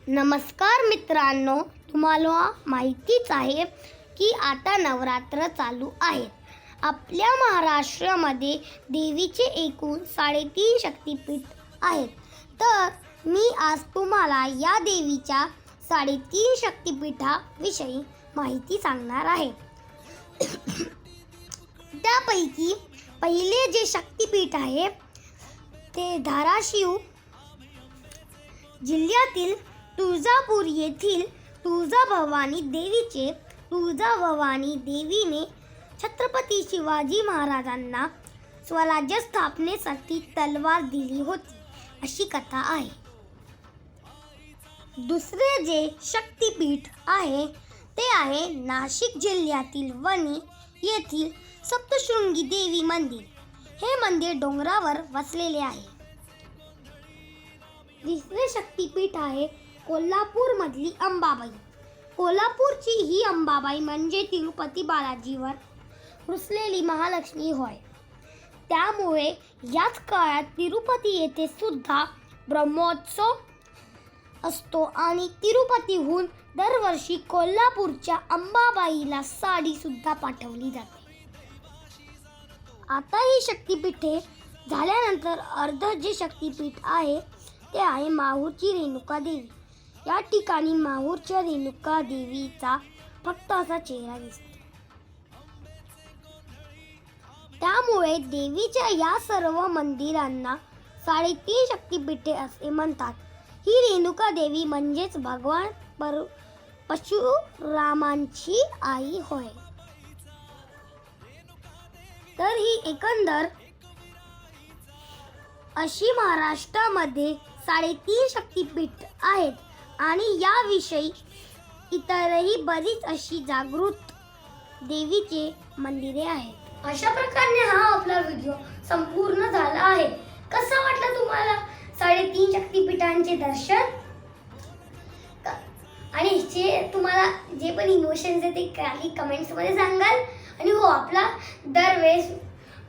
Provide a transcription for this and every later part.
नमस्कार मित्रांनो, तुम्हाला माहितीच आहे की आता नवरात्र चालू आहेत. आपल्या महाराष्ट्रामध्ये देवीचे एकूण 3.5 शक्तिपीठ आहेत. तर मी आज तुम्हाला या देवीच्या 3.5 शक्तिपीठाविषयी माहिती सांगणार आहे. त्यापैकी पहिले जे शक्तिपीठ आहे ते धाराशिव जिल्ह्यातील तुळजापूर येथील तुळजाभवानी देवीचे. तुळजाभवानी देवीने छत्रपती शिवाजी महाराजांना स्वराज्य स्थापनेसाठी तलवार दिली होती, अशी कथा आहे. दुसरे जे शक्तिपीठ आहे ते आहे नाशिक जिल्ह्यातील वणी येथील सप्तशृंगी देवी मंदिर. हे मंदिर डोंगरावर वसलेले आहे. तिसरे शक्तिपीठ आहे कोल्हापूरमधली अंबाबाई. कोल्हापूरची ही अंबाबाई म्हणजे तिरुपती बालाजीवर रुसलेली महालक्ष्मी होय. त्यामुळे याच काळात तिरुपती येथे सुद्धा ब्रह्मोत्सव असतो आणि तिरुपतीहून दरवर्षी कोल्हापूरच्या अंबाबाईला साडी सुद्धा पाठवली जाते. आता ही शक्तिपीठे झाल्यानंतर अर्ध जे शक्तिपीठ आहे ते आहे माहूरची रेणुका देवी. या ठिकाणी माहूरच्या रेणुका देवीचा फक्त असा चेहरा दिसतो. त्यामुळे देवीच्या या सर्व मंदिरांना 3.5 शक्तिपीठे असे म्हणतात. ही रेणुका देवी म्हणजेच भगवान परशुरामांची आई होय. तर ही एकंदर अशी महाराष्ट्रामध्ये 3.5 शक्तिपीठ आहेत आणि याविषयी इतरही बरीच अशी जागृत देवीचे मंदिरे आहेत. अशा प्रकारे हा आपला व्हिडिओ संपूर्ण झाला आहे. कसा वाटला तुम्हाला 3.5 शक्तिपीठांचे दर्शन? आणि तुम्हाला जे पण इमोशन्स आहे ते खाली कमेंट्समध्ये सांगाल. आणि हो, आपला दरवेळेस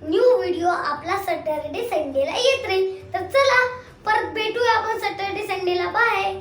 न्यू व्हिडिओ आपला सॅटर्डे संडेला येत राहील. तर चला परत भेटूया आपण सॅटर्डे संडेला. बाय.